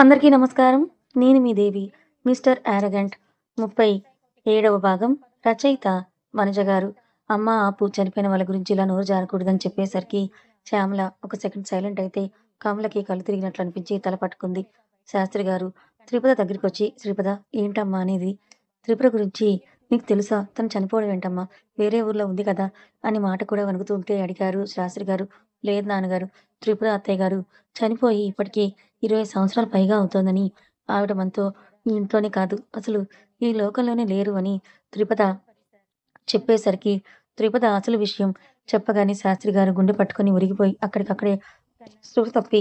అందరికీ నమస్కారం. నేను మీ దేవి. 'మిస్టర్ యారగెంట్' 37వ భాగం. రచయిత వనజ గారు. అమ్మ ఆపు, చనిపోయిన వాళ్ళ గురించి ఇలా నోరు జారకూడదని చెప్పేసరికి శ్యామల ఒక సెకండ్ సైలెంట్ అయితే కమలకి కళ్ళు తిరిగినట్లు అనిపించి తల పట్టుకుంది. శాస్త్రి గారు త్రిపుర దగ్గరికొచ్చి, శ్రీపద ఏంటమ్మా అనేది? త్రిపుర గురించి నీకు తెలుసా? తను చనిపోవడం ఏంటమ్మా? వేరే ఊర్లో ఉంది కదా అని మాట కూడా వణుకుతూ ఉంటే అడిగారు శాస్త్రి గారు. లేదు నాన్నగారు, త్రిపుర అత్తయ్య గారు చనిపోయి ఇప్పటికి 20 సంవత్సరాలు పైగా అవుతోందని, ఆవిడ మనతో ఈ ఇంట్లోనే కాదు, అసలు ఈ లోకంలోనే లేరు అని త్రిపద చెప్పేసరికి, త్రిపద అసలు విషయం చెప్పగానే శాస్త్రి గారు గుండె పట్టుకొని ఉరిగిపోయి అక్కడికక్కడే స్పృహ తప్పి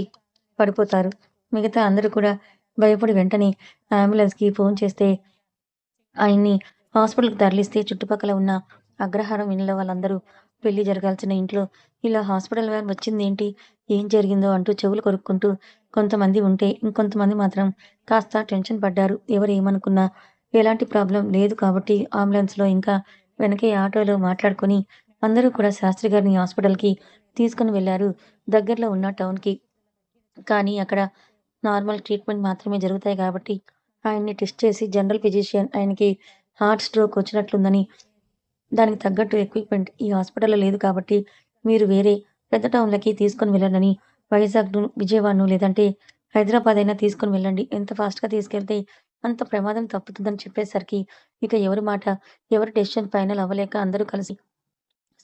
పడిపోతారు. మిగతా అందరూ కూడా భయపడి వెంటనే అంబులెన్స్‌కి ఫోన్ చేస్తే ఆయన్ని హాస్పిటల్‌కి తరలిస్తే చుట్టుపక్కల ఉన్న అగ్రహారం ఇళ్ళ వాళ్ళందరూ పెళ్లి జరగాల్సిన ఇంట్లో ఇలా హాస్పిటల్ వ్యాన్ వచ్చిందేంటి? ఏం జరిగిందో అంటూ చెవులు కొరుక్కుంటూ కొంతమంది ఉంటే, ఇంకొంతమంది మాత్రం కాస్త టెన్షన్ పడ్డారు. ఎవరు ఏమనుకున్నా ఎలాంటి ప్రాబ్లమ్ లేదు కాబట్టి అంబులెన్స్‌లో ఇంకా వెనకే ఆటోలో మాట్లాడుకొని అందరూ కూడా శాస్త్రి గారిని హాస్పిటల్‌కి తీసుకొని వెళ్లారు. దగ్గరలో ఉన్న టౌన్‌కి. కానీ అక్కడ నార్మల్ ట్రీట్మెంట్ మాత్రమే జరుగుతాయి కాబట్టి ఆయన్ని టెస్ట్ చేసి జనరల్ ఫిజిషియన్ ఆయనకి హార్ట్ స్ట్రోక్ వచ్చినట్లుందని, దానికి తగ్గట్టు ఎక్విప్‌మెంట్ ఈ హాస్పిటల్‌లో లేదు కాబట్టి మీరు వేరే పెద్ద టౌన్‌లకి తీసుకొని వెళ్ళండని, వైజాగ్‌ను, విజయవాడను లేదంటే హైదరాబాద్ అయినా తీసుకొని వెళ్ళండి. ఎంత ఫాస్ట్‌గా తీసుకెళ్తే అంత ప్రమాదం తప్పుతుందని చెప్పేసరికి ఇక ఎవరి మాట, ఎవరి డెసిషన్ ఫైనల్ అవ్వలేక అందరూ కలిసి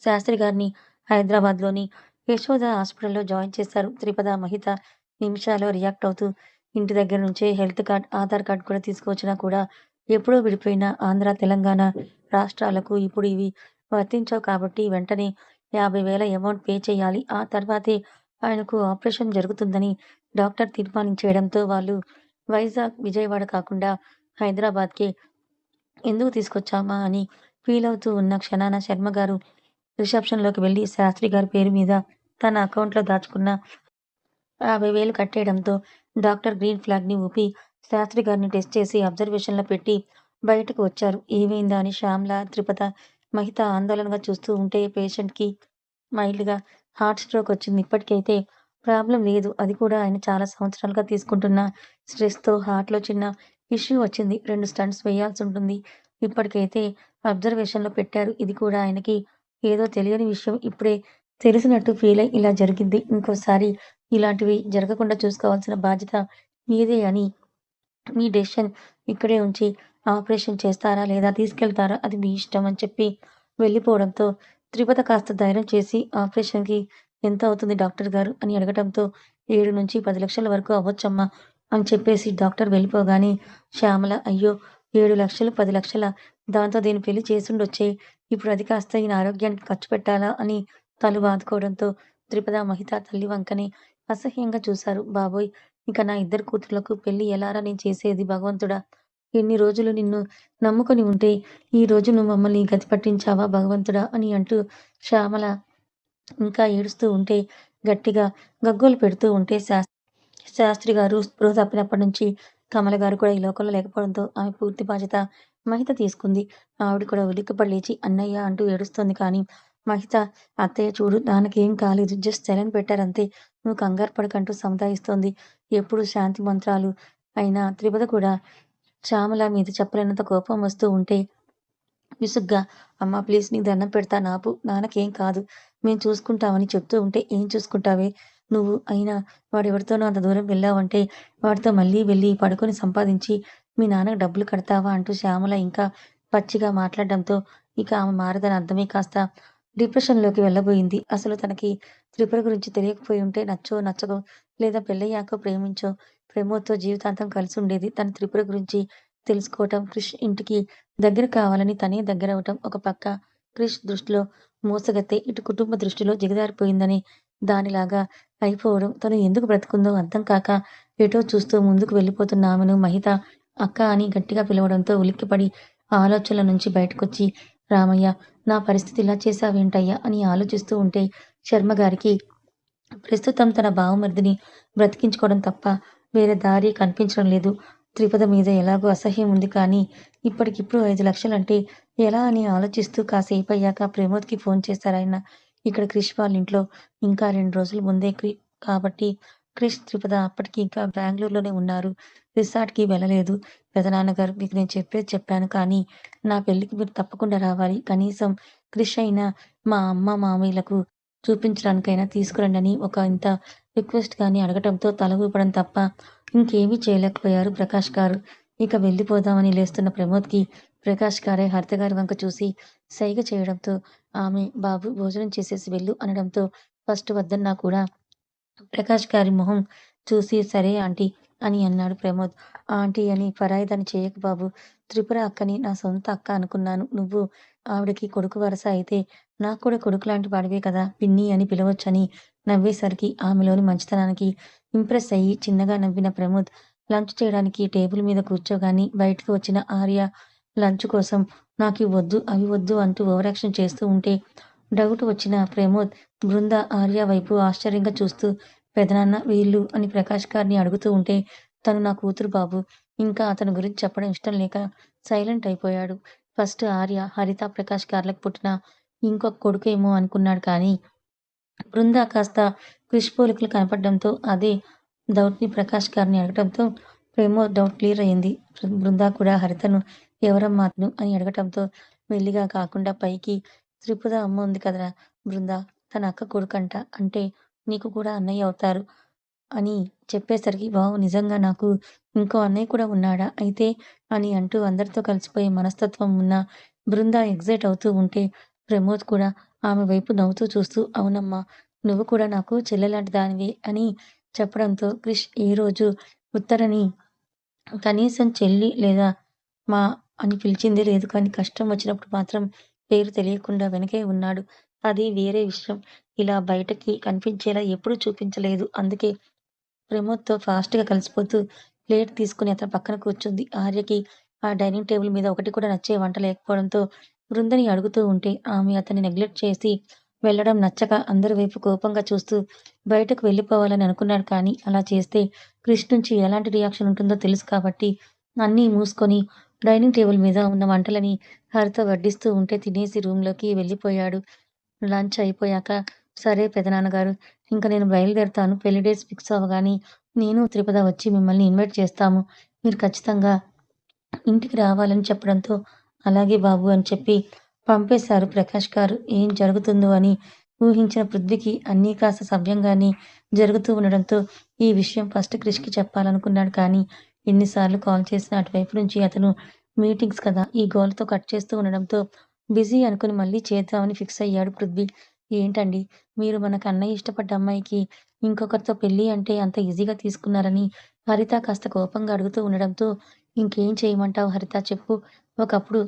శాస్త్రి గారిని హైదరాబాద్‌లోని యశోద హాస్పిటల్‌లో జాయిన్ చేశారు. త్రిపద, మహిత నిమిషాల్లో రియాక్ట్ అవుతూ ఇంటి దగ్గర నుంచే హెల్త్ కార్డ్, ఆధార్ కార్డ్ కూడా తీసుకువచ్చినా కూడా ఎప్పుడో విడిపోయిన ఆంధ్ర, తెలంగాణ రాష్ట్రాలకు ఇప్పుడు ఇవి వర్తించవు కాబట్టి వెంటనే 50,000 అమౌంట్ పే చేయాలి. ఆ తర్వాతే ఆయనకు ఆపరేషన్ జరుగుతుందని డాక్టర్ తీర్మానించేయడంతో వాళ్ళు వైజాగ్, విజయవాడ కాకుండా హైదరాబాద్‌కే ఎందుకు తీసుకొచ్చామా అని ఫీలవుతూ ఉన్న క్షణాన శర్మగారు రిసెప్షన్‌లోకి వెళ్లి శాస్త్రి గారి పేరు మీద తన అకౌంట్‌లో దాచుకున్న 50,000 కట్టేయడంతో డాక్టర్ గ్రీన్ ఫ్లాగ్‌ని ఊపి శాస్త్రి గారిని టెస్ట్ చేసి అబ్జర్వేషన్‌లో పెట్టి బయటకు వచ్చారు. ఏమైందా అని శ్యామల, త్రిపద, మహిత ఆందోళనగా చూస్తూ ఉంటే పేషెంట్‌కి మైల్డ్‌గా హార్ట్ స్ట్రోక్ వచ్చింది. ఇప్పటికైతే ప్రాబ్లమ్ లేదు. అది కూడా ఆయన చాలా సంవత్సరాలుగా తీసుకుంటున్న స్ట్రెస్‌తో హార్ట్‌లో చిన్న ఇష్యూ వచ్చింది. 2 స్టంట్స్ వేయాల్సుంటుంది. ఇప్పటికైతే అబ్జర్వేషన్‌లో పెట్టారు. ఇది కూడా ఆయనకి ఏదో తెలియని విషయం ఇప్పుడే తెలిసినట్టు ఫీలయి ఇలా జరిగింది. ఇంకోసారి ఇలాంటివి జరగకుండా చూసుకోవాల్సిన బాధ్యత మీదే అని, మీ డెసిషన్ ఇక్కడే ఉంచి ఆపరేషన్ చేస్తారా? లేదా తీసుకెళ్తారా? అది మీ ఇష్టం అని చెప్పి వెళ్ళిపోవడంతో త్రిపద కాస్త ధైర్యం చేసి ఆపరేషన్‌కి ఎంత అవుతుంది డాక్టర్ గారు అని అడగటంతో 7-10 లక్షల వరకు అవ్వచ్చమ్మా అని చెప్పేసి డాక్టర్ వెళ్ళిపోగానే శ్యామల అయ్యో! 7,00,000, 10,00,000 దాంతో దీని పెళ్లి చేసుండొచ్చే. ఇప్పుడు అది కాస్త ఈయన ఆరోగ్యానికి ఖర్చు పెట్టాలా అని తల బాదుకోవడంతో త్రిపద, మహిత తల్లి వంకనే అసహ్యంగా చూశారు. బాబోయ్! ఇక నా ఇద్దరు కూతుర్లకు పెళ్లి ఎలారా నేను చేసేది భగవంతుడా! ఎన్ని రోజులు నిన్ను నమ్ముకొని ఉంటే, ఈ రోజు నువ్వు మమ్మల్ని గతి పట్టించావా భగవంతుడా! అని అంటూ శ్యామల ఇంకా ఏడుస్తూ ఉంటే, గట్టిగా గగ్గోలు పెడుతూ ఉంటే శాస్త్రి గారు స్పృహ తప్పినప్పటి నుంచి కమల గారు కూడా ఈ లోకంలో లేకపోవడంతో ఆమె పూర్తి బాధ్యత మహిత తీసుకుంది. ఆవిడ కూడా ఉలిక్కిపడి లేచి అన్నయ్య అంటూ ఏడుస్తోంది. కానీ మహిత అత్తయ్య చూడు నాన్నకేం కాలేదు. జస్ట్ సెలైన్ పెట్టారంతే. నువ్వు కంగారు పడకంటూ సముదాయిస్తోంది. ఎప్పుడు శాంతి మంత్రాలు అయినా త్రిపద కూడా శ్యామల మీద చెప్పలేనంత కోపం వస్తూ ఉంటే విసుగ్గా అమ్మా ప్లీజ్ నీకు దండం పెడతాను ఆపు. నాన్నకేం కాదు. మేము చూసుకుంటామని చెప్తూ ఉంటే ఏం చూసుకుంటావే నువ్వు? అయినా వాడెవరితోనో అంత దూరం వెళ్ళావంటే వాడితో మళ్ళీ వెళ్ళి పడుకొని సంపాదించి మీ నాన్నకి డబ్బులు కడతావా? అంటూ శ్యామల ఇంకా పచ్చిగా మాట్లాడడంతో ఇక ఆమె మారదని అర్థమై కాస్త డిప్రెషన్‌లోకి వెళ్ళబోయింది. అసలు తనకి త్రిపుర గురించి తెలియకపోయి ఉంటే నచ్చో, నచ్చకో లేదా పెళ్ళయ్యాకో ప్రేమించో, ప్రమోద్‌తో జీవితాంతం కలిసుండేది. తను త్రిపుర గురించి తెలుసుకోవటం, క్రిష్ ఇంటికి దగ్గర కావాలని తనే దగ్గరవటం ఒక పక్క క్రిష్ దృష్టిలో మోసగత్తె, ఇటు కుటుంబ దృష్టిలో దిగజారిపోయిందని దానిలాగా అయిపోవడం, తను ఎందుకు బ్రతికుందో అర్థం కాక ఎటో చూస్తూ ముందుకు వెళ్ళిపోతున్న ఆమెను మహిత అక్క అని గట్టిగా పిలవడంతో ఉలిక్కిపడి ఆ ఆలోచనల నుంచి బయటకొచ్చి రామయ్య నా పరిస్థితి ఇలా చేశావేంటయ్యా అని ఆలోచిస్తూ ఉంటే శర్మగారికి ప్రస్తుతం తన బావమరిదిని బ్రతికించుకోవడం తప్ప వేరే దారి కనిపించడం లేదు. త్రిపద మీద ఎలాగో అసహ్యం ఉంది కానీ ఇప్పటికిప్పుడు 5,00,000 అంటే ఎలా అని ఆలోచిస్తూ కాసేపయ్యాక ప్రమోద్‌కి ఫోన్ చేశారాయన. ఇక్కడ క్రిష్ వాళ్ళింట్లో ఇంకా 2 రోజుల ముందే కాబట్టి క్రిష్, త్రిపద అప్పటికి ఇంకా బెంగుళూరులోనే ఉన్నారు. రిసార్ట్‌కి వెళ్ళలేదు. పెదనాన్నగారు మీకు నేను చెప్పేది చెప్పాను కానీ, నా పెళ్ళికి మీరు తప్పకుండా రావాలి. కనీసం క్రిష్ అయినా మా అమ్మ, మామయ్యలకు చూపించడానికైనా తీసుకురండని ఒక ఇంత రిక్వెస్ట్ గాని అడగటంతో తల ఊపడం తప్ప ఇంకేమీ చేయలేకపోయారు ప్రకాష్ గారు. ఇక వెళ్ళిపోదామని లేస్తున్న ప్రమోద్‌కి ప్రకాష్ గారే హరిత గారి వంక చూసి సైగ చేయడంతో ఆమె బాబు భోజనం చేసేసి వెళ్ళు అనడంతో ఫస్ట్ వద్దన్నా కూడా ప్రకాష్ గారి మొహం చూసి సరే ఆంటీ అని అన్నాడు ప్రమోద్. ఆంటీ అని పరాయిదాన్ని చేయకు బాబు. త్రిపుర అక్కని నా సొంత అక్క అనుకున్నాను. నువ్వు ఆవిడకి కొడుకు వరస అయితే నాకు కూడా కొడుకులాంటి వాడివే కదా పిన్ని అని పిలవొచ్చని నవ్వేసరికి ఆమెలోని మంచితనానికి ఇంప్రెస్ అయ్యి చిన్నగా నవ్విన ప్రమోద్ లంచ్ చేయడానికి టేబుల్ మీద కూర్చోగానే బయటకు వచ్చిన ఆర్య లంచ్ కోసం నాకివి వద్దు, అవి వద్దు అంటూ ఓవరాక్షన్ చేస్తూ ఉంటే డౌట్ వచ్చిన ప్రమోద్ బృంద ఆర్య వైపు ఆశ్చర్యంగా చూస్తూ పెదనాన్న వీళ్ళు అని ప్రకాష్ గారిని అడుగుతూ ఉంటే తను నా కూతురు బాబు. ఇంకా అతని గురించి చెప్పడం ఇష్టం లేక సైలెంట్ అయిపోయాడు. ఫస్ట్ ఆర్య హరిత ప్రకాష్ గార్లకు పుట్టిన ఇంకొక కొడుకేమో అనుకున్నాడు కానీ బృంద కాస్త క్రిష్ పోలికలు కనపడడంతో అదే డౌట్‌ని ప్రకాష్ గారిని అడగటంతో ప్రమోద్ డౌట్ క్లియర్ అయింది. బృంద కూడా హరితను ఎవరమ్మా అతను అని అడగటంతో మెల్లిగా కాకుండా పైకి త్రిపుర అమ్మ ఉంది కదరా బృంద తన అక్క కొడుకంట. అంటే నీకు కూడా అన్నయ్య అవుతారు అని చెప్పేసరికి వావ్! నిజంగా నాకు ఇంకో అన్నయ్య కూడా ఉన్నాడా అయితే అని అంటూ అందరితో కలిసిపోయే మనస్తత్వం ఉన్న బృంద ఎక్సైట్ అవుతూ ఉంటే ప్రమోద్ కూడా ఆమె వైపు నవ్వుతూ చూస్తూ అవునమ్మా! నువ్వు కూడా నాకు చెల్లెలాంటి దానివే అని చెప్పడంతో క్రిష్ ఏ రోజు ఉత్తరని కనీసం చెల్లి లేదా మా అని పిలిచిందే లేదు కానీ కష్టం వచ్చినప్పుడు మాత్రం పేరు తెలియకుండా వెనకే ఉన్నాడు. అది వేరే విషయం. ఇలా బయటకి కనిపించేలా ఎప్పుడూ చూపించలేదు. అందుకే ప్రమోద్‌తో ఫాస్ట్‌గా కలిసిపోతూ ప్లేట్ తీసుకొని అతని పక్కన కూర్చుంది. ఆర్యకి ఆ డైనింగ్ టేబుల్ మీద ఒకటి కూడా నచ్చే వంట లేకపోవడంతో బృందని అడుగుతూ ఉంటే ఆమె అతన్ని నెగ్లెక్ట్ చేసి వెళ్ళడం నచ్చక అందరి వైపు కోపంగా చూస్తూ బయటకు వెళ్ళిపోవాలని అనుకున్నాడు కానీ అలా చేస్తే క్రిష్ నుంచి ఎలాంటి రియాక్షన్ ఉంటుందో తెలుసు కాబట్టి అన్నీ మూసుకొని డైనింగ్ టేబుల్ మీద ఉన్న వంటలని హరిత వడ్డిస్తూ ఉంటే తినేసి రూమ్‌లోకి వెళ్ళిపోయాడు. లంచ్ అయిపోయాక సరే పెదనాన్నగారు ఇంక నేను బయలుదేరుతాను. పెళ్లి డేట్స్ ఫిక్స్ అవ్వగానే నేను, త్రిపద వచ్చి మిమ్మల్ని ఇన్వైట్ చేస్తాము. మీరు ఖచ్చితంగా ఇంటికి రావాలని చెప్పడంతో అలాగే బాబు అని చెప్పి పంపేశారు ప్రకాష్ గారు. ఏం జరుగుతుందో అని ఊహించిన పృథ్వీకి అన్నీ కాస్త సవ్యంగానే జరుగుతూ ఉండడంతో ఈ విషయం ఫస్ట్ క్రిష్‌కి చెప్పాలనుకున్నాడు కానీ ఎన్నిసార్లు కాల్ చేసినా అటువైపు నుంచి అతను మీటింగ్స్ కదా! ఈ గోలతో కట్ చేస్తూ ఉండడంతో బిజీ అనుకుని మళ్ళీ చేద్దామని ఫిక్స్ అయ్యాడు పృథ్వీ. ఏంటండి మీరు మనకు అన్నయ్య ఇష్టపడ్డ అమ్మాయికి ఇంకొకరితో పెళ్లి అంటే అంత ఈజీగా తీసుకున్నారని హరిత కాస్త కోపంగా అడుగుతూ ఉండడంతో ఇంకేం చేయమంటావు హరిత చెప్పు. ఒకప్పుడు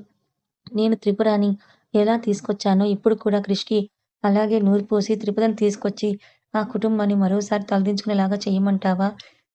నేను త్రిపురని ఎలా తీసుకొచ్చానో ఇప్పుడు కూడా క్రిష్‌కి అలాగే నూరిపోసి త్రిపురని తీసుకొచ్చి ఆ కుటుంబాన్ని మరోసారి తలదించుకునేలాగా చేయమంటావా?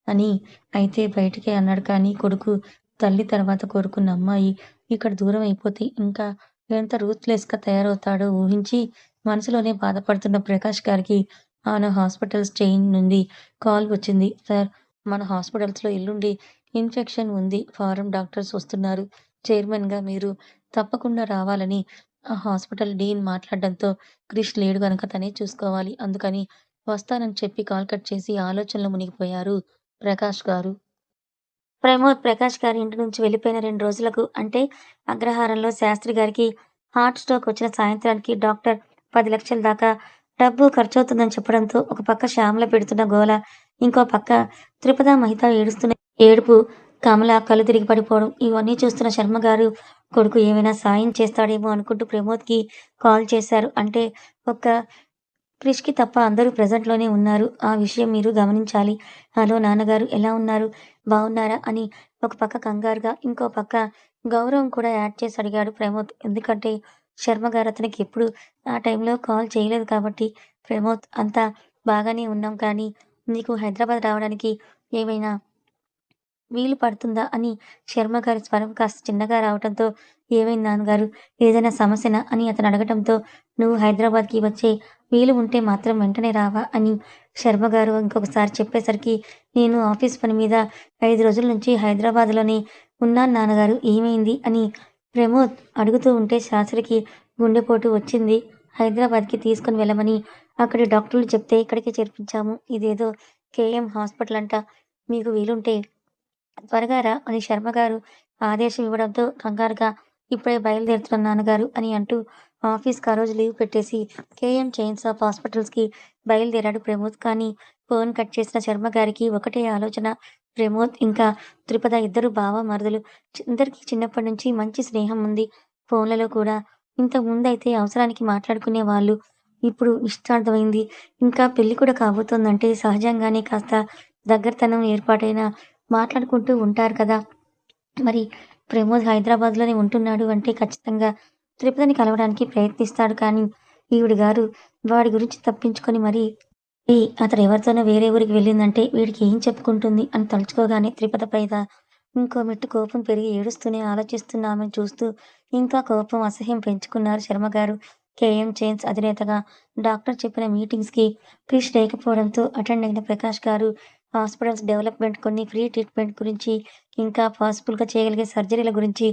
అని అయితే బయటికే అన్నాడు కానీ కొడుకు తల్లి తర్వాత కోరుకున్న అమ్మాయి ఇక్కడ దూరం అయిపోతే ఇంకా ఎంత రూత్‌లెస్‌గా తయారవుతాడో ఊహించి మనసులోనే బాధపడుతున్న ప్రకాష్ గారికి ఆయన హాస్పిటల్స్ చైన్ నుండి కాల్ వచ్చింది. సార్ మన హాస్పిటల్స్‌లో ఎల్లుండి ఇన్ఫెక్షన్ ఉంది. ఫారెన్ డాక్టర్స్ వస్తున్నారు. చైర్మన్‌గా మీరు తప్పకుండా రావాలని ఆ హాస్పిటల్ డీన్ మాట్లాడడంతో క్రిష్ లేడు గనక తనే చూసుకోవాలి. అందుకని వస్తానని చెప్పి కాల్ కట్ చేసి ఆలోచనలో మునిగిపోయారు ప్రకాష్ గారు. ప్రమోద్ ప్రకాష్ గారి ఇంటి నుంచి వెళ్ళిపోయిన 2 రోజులకు అంటే అగ్రహారంలో శాస్త్రి గారికి హార్ట్ స్ట్రోక్ వచ్చిన సాయంత్రానికి డాక్టర్ 10,00,000 దాకా డబ్బు ఖర్చవుతుందని చెప్పడంతో ఒక పక్క శ్యామల పెడుతున్న గోల, ఇంకో పక్క త్రిపద మహిత ఏడుస్తున్న ఏడుపు, కమల కళ్ళు తిరిగి పడిపోవడం ఇవన్నీ చూస్తున్న శర్మ గారు కొడుకు ఏమైనా సాయం చేస్తాడేమో అనుకుంటూ ప్రమోద్‌కి కాల్ చేశారు. అంటే ఒక్క క్రిష్‌కి తప్ప అందరూ ప్రెజెంట్‌లోనే ఉన్నారు. ఆ విషయం మీరు గమనించాలి. హలో నాన్నగారు ఎలా ఉన్నారు? బావున్నారా? అని ఒక పక్క కంగారుగా, ఇంకో పక్క గౌరవం కూడా యాడ్ చేసి అడిగాడు ప్రమోద్. ఎందుకంటే శర్మ గారు అతనికి ఎప్పుడు ఆ టైంలో కాల్ చేయలేదు కాబట్టి, ప్రమోద్ అంతా బాగానే ఉన్నాం కానీ నీకు హైదరాబాద్ రావడానికి ఏమైనా వీలు పడుతుందా? అని శర్మ గారి స్వరం కాస్త చిన్నగా రావటంతో ఏమైంది నాన్నగారు? ఏదైనా సమస్యనా? అని అతను అడగటంతో నువ్వు హైదరాబాద్‌కి వచ్చే వీలు ఉంటే మాత్రం వెంటనే రావా? అని శర్మ గారు ఇంకొకసారి చెప్పేసరికి నేను ఆఫీస్ పని మీద 5 రోజుల నుంచి హైదరాబాద్‌లోనే ఉన్నాను నాన్నగారు. ఏమైంది? అని ప్రమోద్ అడుగుతూ ఉంటే శాస్త్రికి గుండెపోటు వచ్చింది. హైదరాబాద్‌కి తీసుకొని వెళ్ళమని అక్కడి డాక్టర్లు చెప్తే ఇక్కడికే చేర్పించాము. ఇదేదో కేఎం హాస్పిటల్ అంట. మీకు వీలుంటే త్వరగా రా అని శర్మగారు ఆదేశం ఇవ్వడంతో కంగారుగా ఇప్పుడే బయలుదేరుతున్నాను నాన్నగారు అని అంటూ ఆఫీస్‌కి ఆ రోజు లీవ్ పెట్టేసి కేఎం చైన్స్ ఆఫ్ హాస్పిటల్స్‌కి బయలుదేరాడు ప్రమోద్. కానీ ఫోన్ కట్ చేసిన శర్మగారికి ఒకటే ఆలోచన. ప్రమోద్ ఇంకా త్రిపద ఇద్దరు బావ మరుదులు. ఇద్దరికీ చిన్నప్పటి నుంచి మంచి స్నేహం ఉంది. ఫోన్లలో కూడా. ఇంతకుముందయితే అవసరానికి మాట్లాడుకునేవాళ్ళు. ఇప్పుడు నిశ్చితార్థమైంది. ఇంకా పెళ్లి కూడా కాబోతోందంటే సహజంగానే కాస్త దగ్గరతనం ఏర్పాటైనా మాట్లాడుకుంటూ ఉంటారు కదా! మరి ప్రమోద్ హైదరాబాద్‌లోనే ఉంటున్నాడు అంటే ఖచ్చితంగా తిరుపతిని కలవడానికి ప్రయత్నిస్తాడు. కానీ ఈవిడ గారు వాడి గురించి తప్పించుకొని మరీ అతడెవరితోనో వేరే ఊరికి వెళ్ళిందంటే వీడికి ఏం చెప్పుకుంటుంది అని తలుచుకోగానే త్రిపద పైన ఇంకో మెట్టు కోపం పెరిగి ఏడుస్తూనే ఆలోచిస్తున్న ఆమెను చూస్తూ ఇంకా కోపం, అసహ్యం పెంచుకున్నారు శర్మగారు. కేఎం చైన్స్ అధినేతగా డాక్టర్ చెప్పిన మీటింగ్స్‌కి క్రిష్ లేకపోవడంతో అటెండ్ అయిన ప్రకాష్ గారు హాస్పిటల్స్ డెవలప్‌మెంట్, కొన్ని ఫ్రీ ట్రీట్మెంట్ గురించి, ఇంకా పాసిబుల్‌గా చేయగలిగే సర్జరీల గురించి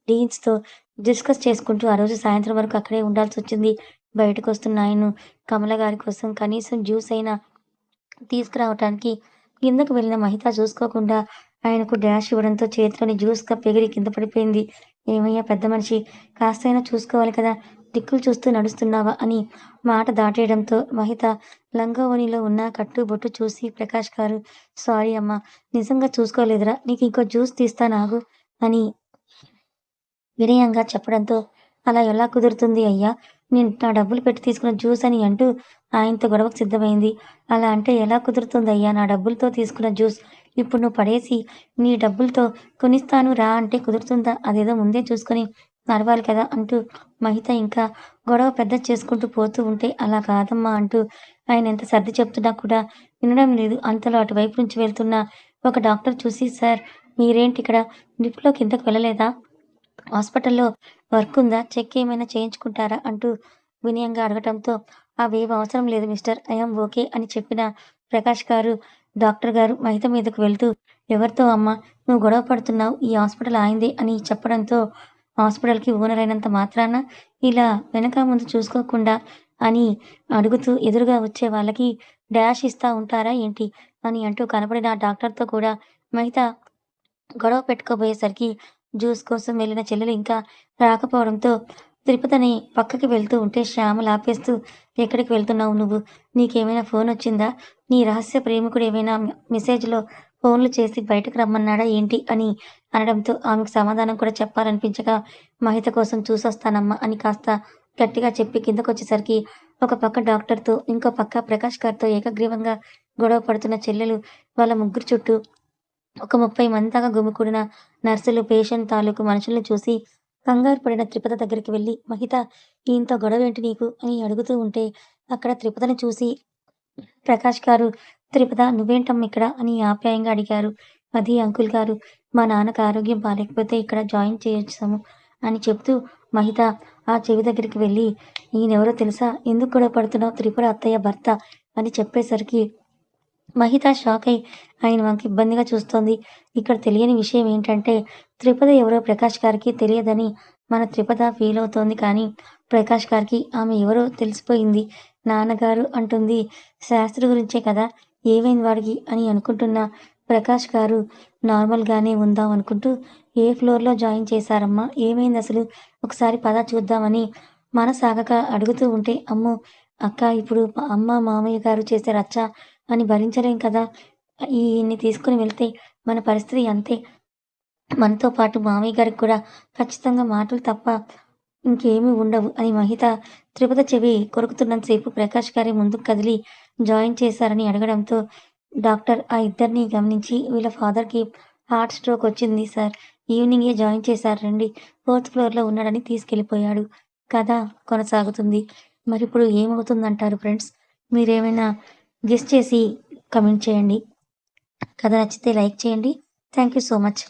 డీన్స్‌తో డిస్కస్ చేసుకుంటూ ఆ రోజు సాయంత్రం వరకు అక్కడే ఉండాల్సొచ్చింది. బయటకొస్తున్న ఆయన్ను కమల గారి కోసం కనీసం జ్యూస్ అయినా తీసుకురావటానికి కిందకు వెళ్ళిన మహిత చూసుకోకుండా ఆయనకు డాష్ ఇవ్వడంతో చేతిలోని జ్యూస్ కప్ ఎగిరి కింద పడిపోయింది. "ఏమయ్యా పెద్దమనిషి, కాస్తైనా చూసుకోవాలి కదా! దిక్కులు చూస్తూ నడుస్తున్నావా?" అని మాట దాటేయడంతో మహిత లంగావోణిలో ఉన్న కట్టు, బొట్టు చూసి ప్రకాష్ గారు "సారీ అమ్మా! నిజంగా చూసుకోలేదురా! నీకింకో జ్యూస్ తీస్తానాగు" అని వినయంగా చెప్పడంతో, "అలా ఎలా కుదురుతుంది అయ్యా? నేను నా డబ్బులు పెట్టి తీసుకున్న జ్యూస్" అని అంటూ ఆయనతో గొడవకు సిద్ధమైంది. "అలా అంటే ఎలా కుదురుతుందయ్యా? నా డబ్బులతో తీసుకున్న జ్యూస్ ఇప్పుడు నువ్వు పడేసి నీ డబ్బులతో కొనిస్తాను రా అంటే కుదురుతుందా? అదేదో ముందే చూసుకొని నడవాలి కదా!" అంటూ మహిత ఇంకా గొడవ పెద్దది చేసుకుంటూ పోతూ ఉంటే, "అలా కాదమ్మా" అంటూ ఆయన ఎంత సర్ది చెప్తున్నా కూడా వినడం లేదు. అంతలో అటువైపు నుంచి వెళ్తున్న ఒక డాక్టర్ చూసి, "సార్ మీరేంటిక్కడ? లిఫ్ట్‌లో కిందకి వెళ్ళలేదా? హాస్పిటల్‌లో వర్కుందా? చెక్ ఏమైనా చేయించుకుంటారా?" అంటూ వినయంగా అడగటంతో, "అవేవి అవసరం లేదు మిస్టర్. ఐ యామ్ ఓకే" అని చెప్పిన ప్రకాష్ గారు, డాక్టర్ గారు మహిత మీదకు వెళ్తూ, "ఎవరితో అమ్మా నువ్వు గొడవ పడుతున్నావు? ఈ హాస్పిటల్ ఆయనదే" అని చెప్పడంతో, "హాస్పిటల్‌కి ఓనర్ అయినంత మాత్రాన ఇలా వెనక ముందు చూసుకోకుండా" అని అడుగుతూ, "ఎదురుగా వచ్చే వాళ్ళకి డాష్ ఇస్తా ఉంటారా ఏంటి?" అని అంటూ కనపడిన ఆ డాక్టర్‌తో కూడా మహిత గొడవ పెట్టుకోబోయేసరికి జ్యూస్ కోసం వెళ్ళిన చెల్లెలు ఇంకా రాకపోవడంతో తిరుపతని పక్కకి వెళ్తూ ఉంటే శ్యామల ఆపేస్తూ, "ఎక్కడికి వెళ్తున్నావు నువ్వు? నీకేమైనా ఫోనొచ్చిందా? నీ రహస్య ప్రేమికుడు ఏమైనా మెసేజ్‌లో ఫోన్లు చేసి బయటకు రమ్మన్నాడా ఏంటి?" అని అనడంతో ఆమెకు సమాధానం కూడా చెప్పాలనిపించక, "మహిత కోసం చూసొస్తానమ్మా" అని కాస్త గట్టిగా చెప్పి కిందకొచ్చేసరికి ఒక పక్క డాక్టర్‌తో, ఇంకో పక్క ప్రకాష్ గారితో ఏకగ్రీవంగా గొడవ పడుతున్న చెల్లెలు వాళ్ళ ముగ్గురు చుట్టూ ఒక 30 మంది దాకా గుమికూడిన నర్సులు, పేషెంట్ తాలూకు మనుషుల్ని చూసి కంగారు పడిన త్రిపద దగ్గరికి వెళ్లి, "మహిత, ఈయనతో గొడవేంటి నీకు?" అని అడుగుతూ ఉంటే, అక్కడ త్రిపదని చూసి ప్రకాష్ గారు, "త్రిపద నువ్వేంటమ్మా ఇక్కడ?" అని ఆప్యాయంగా అడిగారు. "అది అంకుల్ గారు, మా నాన్నకి ఆరోగ్యం బాలేకపోతే ఇక్కడ జాయిన్ చేయించాము" అని చెప్తూ మహిత ఆ చెవి దగ్గరికి వెళ్లి, "ఈయనెవరో తెలుసా? ఎందుకు గొడవ పడుతున్నావు? త్రిపుర అత్తయ్య భర్త" అని చెప్పేసరికి మహిత షాకై ఆయన వంక ఇబ్బందిగా చూస్తోంది. ఇక్కడ తెలియని విషయం ఏంటంటే, త్రిపద ఎవరో ప్రకాష్ గారికి తెలియదని మన త్రిపద ఫీలవుతోంది. కానీ, ప్రకాష్ గారికి ఆమె ఎవరో తెలిసిపోయింది. నాన్నగారు అంటుంది శాస్త్రి గురించే కదా! ఏమైంది వాడికి అని అనుకుంటున్న ప్రకాష్ గారు నార్మల్‌గానే ఉందాం అనుకుంటూ, "ఏ ఫ్లోర్‌లో జాయిన్ చేశారమ్మా? ఏమైందసలు? ఒకసారి పద చూద్దామని" మనసాగక అడుగుతూ ఉంటే, "అమ్మో! అక్క ఇప్పుడు అమ్మ, మామయ్య గారు చేసే రచ్చ అని భరించలేం కదా! ఈయన్ని తీసుకొని వెళ్తే మన పరిస్థితి అంతే. మనతో పాటు మామయ్య గారికి కూడా ఖచ్చితంగా మాటలు తప్ప ఇంకేమీ ఉండవు" అని మహిత త్రిపుత చెవి కొరుకుతున్నంత సేపు ప్రకాష్ గారే ముందుకు కదిలి జాయిన్ చేశారని అడగడంతో, డాక్టర్ ఆ ఇద్దరిని గమనించి, "వీళ్ళ ఫాదర్‌కి హార్ట్ స్ట్రోక్ వచ్చింది సార్. ఈవినింగే జాయిన్ చేశారు రండి. ఫోర్త్ ఫ్లోర్‌లో ఉన్నాడని తీసుకెళ్ళిపోయాడు." కథ కొనసాగుతుంది. మరిప్పుడు ఏమవుతుందంటారు ఫ్రెండ్స్? మీరేమైనా గెస్ చేసి కమెంట్ చేయండి. కథ నచ్చితే లైక్ చేయండి. Thank you so much.